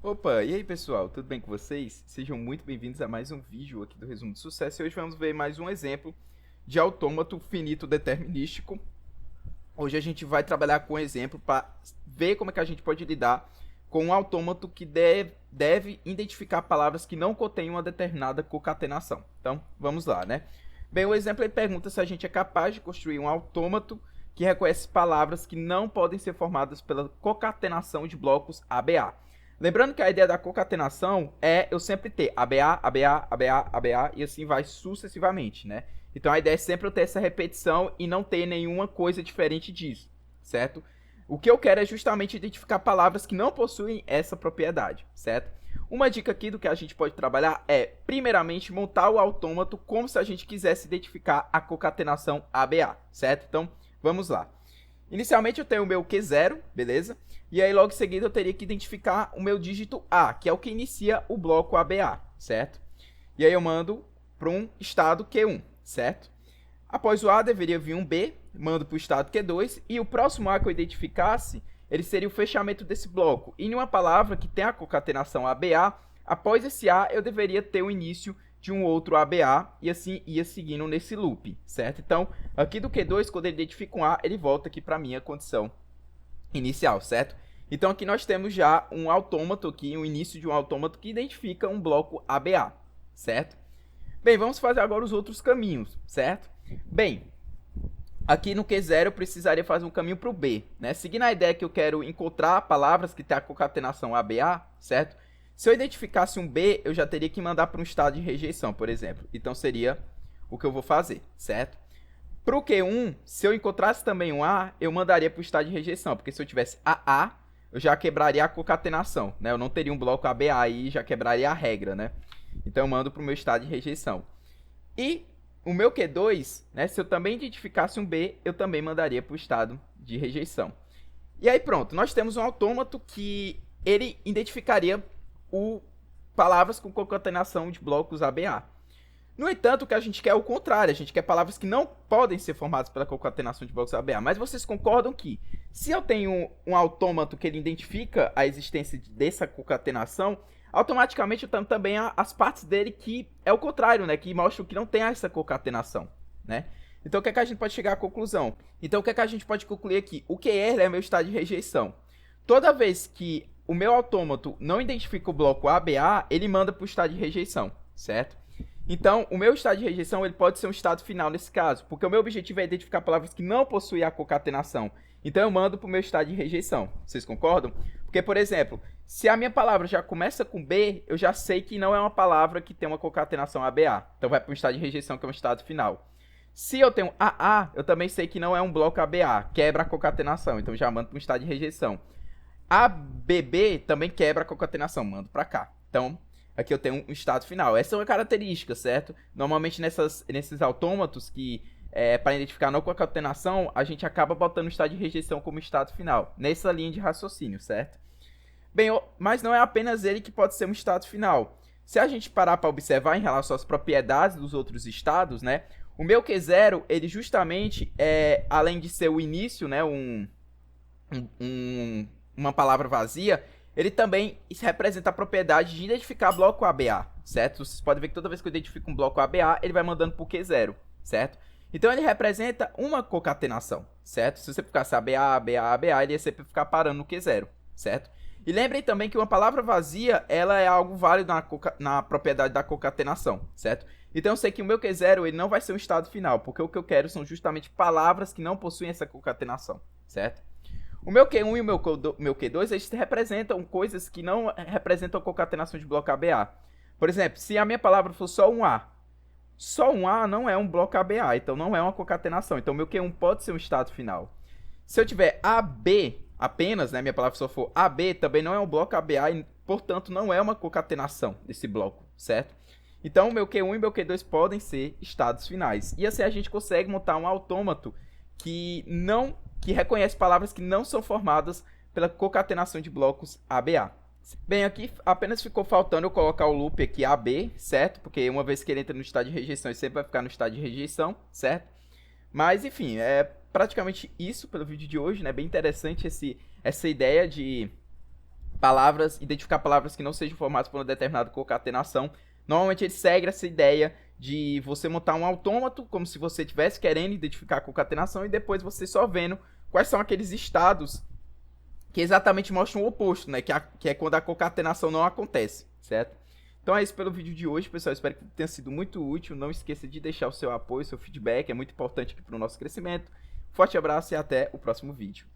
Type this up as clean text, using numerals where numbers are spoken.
Opa, e aí pessoal, tudo bem com vocês? Sejam muito bem-vindos a mais um vídeo aqui do Resumo de Sucesso e hoje vamos ver mais um exemplo de autômato finito determinístico. Hoje a gente vai trabalhar com um exemplo para ver como é que a gente pode lidar com um autômato que deve identificar palavras que não contêm uma determinada concatenação. Então, vamos lá, né? Bem, o exemplo ele pergunta se a gente é capaz de construir um autômato que reconhece palavras que não podem ser formadas pela concatenação de blocos ABA. Lembrando que a ideia da concatenação é eu sempre ter ABA, ABA, ABA, ABA e assim vai sucessivamente, né? Então a ideia é sempre eu ter essa repetição e não ter nenhuma coisa diferente disso, certo? O que eu quero é justamente identificar palavras que não possuem essa propriedade, certo? Uma dica aqui do que a gente pode trabalhar é, primeiramente, montar o autômato como se a gente quisesse identificar a concatenação ABA, certo? Então, vamos lá. Inicialmente eu tenho o meu Q0, beleza? E aí logo em seguida eu teria que identificar o meu dígito A, que é o que inicia o bloco ABA, certo? E aí eu mando para um estado Q1, certo? Após o A deveria vir um B, mando para o estado Q2 e o próximo A que eu identificasse, ele seria o fechamento desse bloco. E em uma palavra que tem a concatenação ABA, após esse A eu deveria ter o início de um outro ABA e assim ia seguindo nesse loop, certo? Então, aqui do Q2, quando ele identifica um A, ele volta aqui para a minha condição inicial, certo? Então aqui nós temos já um autômato aqui, um início de um autômato que identifica um bloco ABA, certo? Bem, vamos fazer agora os outros caminhos, certo? Bem, aqui no Q0 eu precisaria fazer um caminho para o B, né? Seguindo a ideia que eu quero encontrar palavras que têm a concatenação ABA, certo? Se eu identificasse um B, eu já teria que mandar para um estado de rejeição, por exemplo. Então seria o que eu vou fazer, certo? Para o Q1, se eu encontrasse também um A, eu mandaria para o estado de rejeição, porque se eu tivesse AA, eu já quebraria a concatenação, né? Eu não teria um bloco ABA aí, já quebraria a regra, né? Então eu mando para o meu estado de rejeição. E o meu Q2, né, se eu também identificasse um B, eu também mandaria para o estado de rejeição. E aí pronto, nós temos um autômato que ele identificaria palavras com concatenação de blocos ABA. No entanto, o que a gente quer é o contrário, a gente quer palavras que não podem ser formadas pela concatenação de blocos ABA. Mas vocês concordam que, se eu tenho um autômato que ele identifica a existência dessa concatenação, automaticamente eu tenho também as partes dele que é o contrário, né? Que mostram que não tem essa concatenação, né? Então o que é que a gente pode chegar à conclusão? Então o que é que a gente pode concluir aqui? O QR é meu estado de rejeição. Toda vez que o meu autômato não identifica o bloco ABA, ele manda para o estado de rejeição, certo? Então, o meu estado de rejeição ele pode ser um estado final nesse caso, porque o meu objetivo é identificar palavras que não possuem a concatenação. Então, eu mando para o meu estado de rejeição. Vocês concordam? Porque, por exemplo, se a minha palavra já começa com B, eu já sei que não é uma palavra que tem uma concatenação ABA. Então, vai para um estado de rejeição, que é um estado final. Se eu tenho AA, eu também sei que não é um bloco ABA, quebra a concatenação. Então, já mando para um estado de rejeição. ABB também quebra a concatenação, mando para cá. Então, aqui eu tenho um estado final. Essa é uma característica, certo? Normalmente nesses autômatos que para identificar não concatenação, a gente acaba botando o estado de rejeição como estado final. Nessa linha de raciocínio, certo? Bem, mas não é apenas ele que pode ser um estado final. Se a gente parar para observar em relação às propriedades dos outros estados, né? O meu Q0, ele justamente, além de ser o início, né? Uma palavra vazia, ele também representa a propriedade de identificar bloco ABA, certo? Vocês podem ver que toda vez que eu identifico um bloco ABA, ele vai mandando para o Q0, certo? Então ele representa uma concatenação, certo? Se você ficasse ABA, ABA, ABA, ele ia sempre ficar parando no Q0, certo? E lembrem também que uma palavra vazia, ela é algo válido na propriedade da concatenação, certo? Então eu sei que o meu Q0 ele não vai ser um estado final, porque o que eu quero são justamente palavras que não possuem essa concatenação, certo? O meu Q1 e o meu Q2, eles representam coisas que não representam a concatenação de bloco ABA. Por exemplo, se a minha palavra for só um A não é um bloco ABA, então não é uma concatenação. Então, o meu Q1 pode ser um estado final. Se eu tiver AB apenas, né, minha palavra só for AB, também não é um bloco ABA e, portanto, não é uma concatenação desse bloco, certo? Então, o meu Q1 e meu Q2 podem ser estados finais. E assim a gente consegue montar um autômato que reconhece palavras que não são formadas pela concatenação de blocos ABA. Bem, aqui apenas ficou faltando eu colocar o loop aqui AB, certo? Porque uma vez que ele entra no estado de rejeição, ele sempre vai ficar no estado de rejeição, certo? Mas, enfim, é praticamente isso pelo vídeo de hoje, né? Bem interessante essa ideia de identificar palavras que não sejam formadas por uma determinada concatenação. Normalmente ele segue essa ideia de você montar um autômato, como se você estivesse querendo identificar a concatenação, e depois você só vendo quais são aqueles estados que exatamente mostram o oposto, né? Que é quando a concatenação não acontece, certo? Então é isso pelo vídeo de hoje, pessoal. Espero que tenha sido muito útil. Não esqueça de deixar o seu apoio, seu feedback, é muito importante aqui para o nosso crescimento. Forte abraço e até o próximo vídeo.